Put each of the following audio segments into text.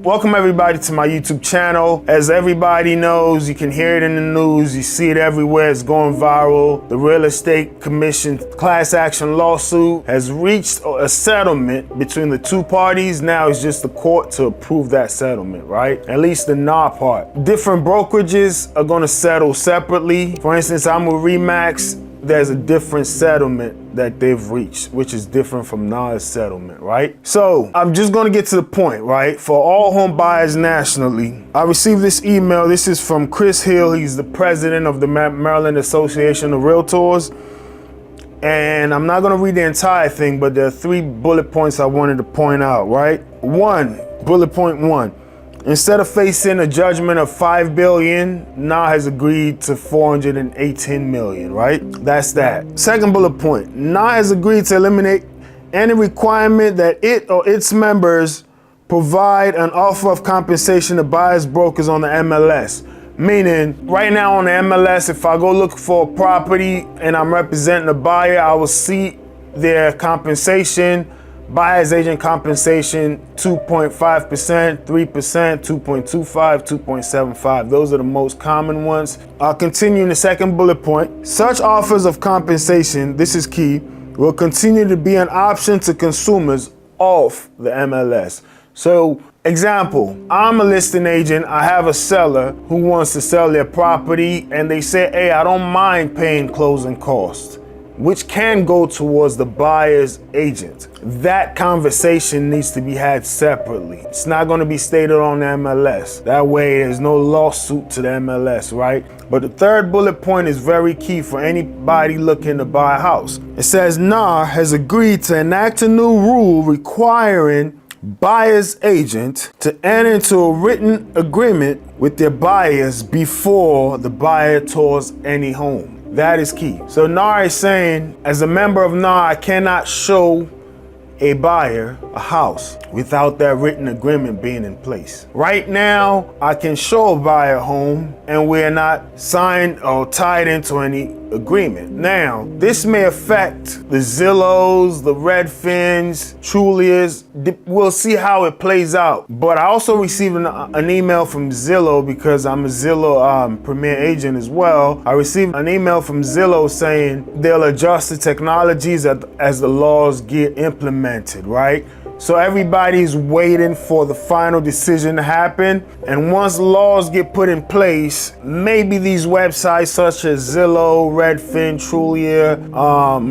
Welcome everybody to my YouTube channel. As everybody knows, you can hear it in the news, you see it everywhere, it's going viral. The Real Estate Commission class action lawsuit has reached a settlement between the two parties. Now it's just the court to approve that settlement, right? At least the NAR part. Different brokerages are going to settle separately. For instance, I'm with Remax. There's a different settlement that they've reached, which is different from NAR's settlement, right? So I'm just gonna get to the point, right? For all home buyers nationally, I received this email. This is from Chris Hill. He's the president of the Maryland Association of Realtors. And I'm not gonna read the entire thing, but there are 3 bullet points I wanted to point out, right? Bullet point 1. Instead of facing a judgment of $5 billion, NAR has agreed to $418 million, right? That's that. Second bullet point, NAR has agreed to eliminate any requirement that it or its members provide an offer of compensation to buyers brokers on the MLS. Meaning, right now on the MLS, if I go look for a property and I'm representing a buyer, I will see their compensation. Buyer's agent compensation, 2.5%, 3%, 2.25, 2.75. Those are the most common ones. I'll continue in the second bullet point. Such offers of compensation, this is key, will continue to be an option to consumers off the MLS. So, example, I'm a listing agent. I have a seller who wants to sell their property and they say, hey, I don't mind paying closing costs, which can go towards the buyer's agent. That conversation needs to be had separately. It's not gonna be stated on the MLS. That way there's no lawsuit to the MLS, right? But the third bullet point is very key for anybody looking to buy a house. It says NAR has agreed to enact a new rule requiring buyer's agent to enter into a written agreement with their buyers before the buyer tours any home. That is key. So NAR is saying, as a member of NAR, I cannot show a buyer a house without that written agreement being in place. Right now, I can show a buyer a home and we're not signed or tied into any agreement. Now, this may affect the Zillows, the Redfins, Trulias. We'll see how it plays out. But I also received an email from Zillow because I'm a Zillow premier agent as well. I received an email from Zillow saying they'll adjust the technologies as the laws get implemented, right? So everybody's waiting for the final decision to happen. And once laws get put in place, maybe these websites such as Zillow, Redfin, Trulia,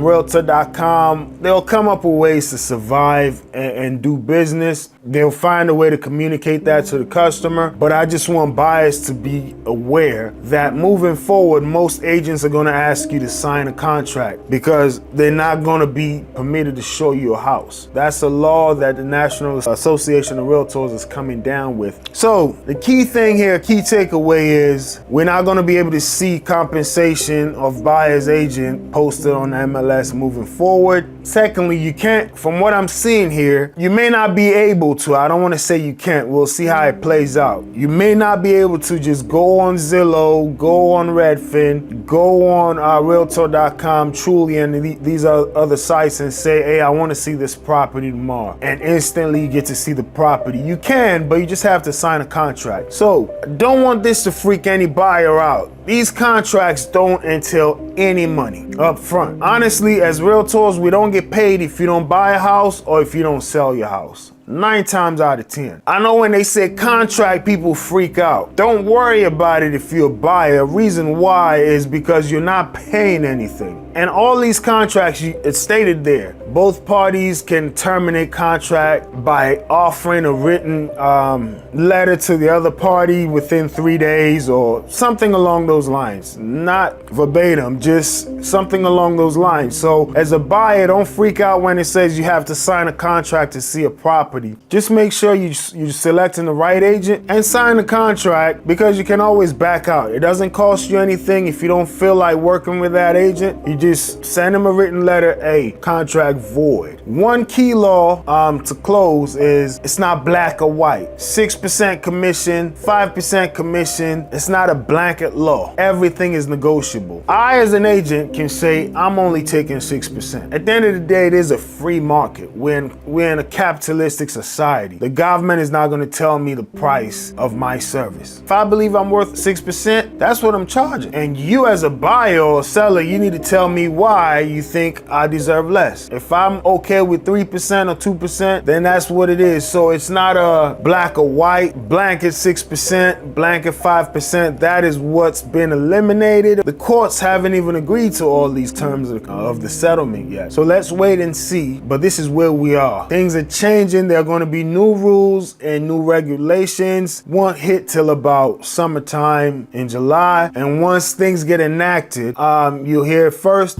Realtor.com, they'll come up with ways to survive and do business. They'll find a way to communicate that to the customer. But I just want buyers to be aware that moving forward, most agents are gonna ask you to sign a contract because they're not gonna be permitted to show you a house. That's a law that the National Association of Realtors is coming down with. So the key thing here, key takeaway is we're not going to be able to see compensation of buyer's agent posted on the MLS moving forward. Secondly, you can't, from what I'm seeing here, you may not be able to, I don't want to say you can't, we'll see how it plays out. You may not be able to just go on Zillow, go on Redfin, go on Realtor.com, Trulia, and these are other sites and say, hey, I want to see this property tomorrow. And instantly you get to see the property. You can, but you just have to sign a contract. So don't want this to freak any buyer out. These contracts don't entail any money up front. Honestly, as realtors, we don't get paid if you don't buy a house or if you don't sell your house. 9 times out of 10. I know when they say contract, people freak out. Don't worry about it if you're a buyer. Reason why is because you're not paying anything. And all these contracts, it's stated there, both parties can terminate contract by offering a written letter to the other party within 3 days or something along those lines. Not verbatim, just something along those lines. So as a buyer, don't freak out when it says you have to sign a contract to see a property. Just make sure you're selecting the right agent and sign the contract because you can always back out. It doesn't cost you anything if you don't feel like working with that agent. You just send them a written letter, hey, contract void. One key law to close is it's not black or white. 6% commission, 5% commission. It's not a blanket law. Everything is negotiable. I, as an agent, can say I'm only taking 6%. At the end of the day, it is a free market. We're in a capitalistic society. The government is not going to tell me the price of my service. If I believe I'm worth 6%, that's what I'm charging. And you, as a buyer or seller, you need to tell me why you think I deserve less. If I'm okay with 3% or 2%, then that's what it is. So it's not a black or white, blanket 6%, blanket 5%. That is what's been eliminated. The courts haven't even agreed to all these terms of the settlement yet. So let's wait and see. But this is where we are. Things are changing. There are going to be new rules and new regulations. Won't hit till about summertime in July. And once things get enacted, you'll hear it first.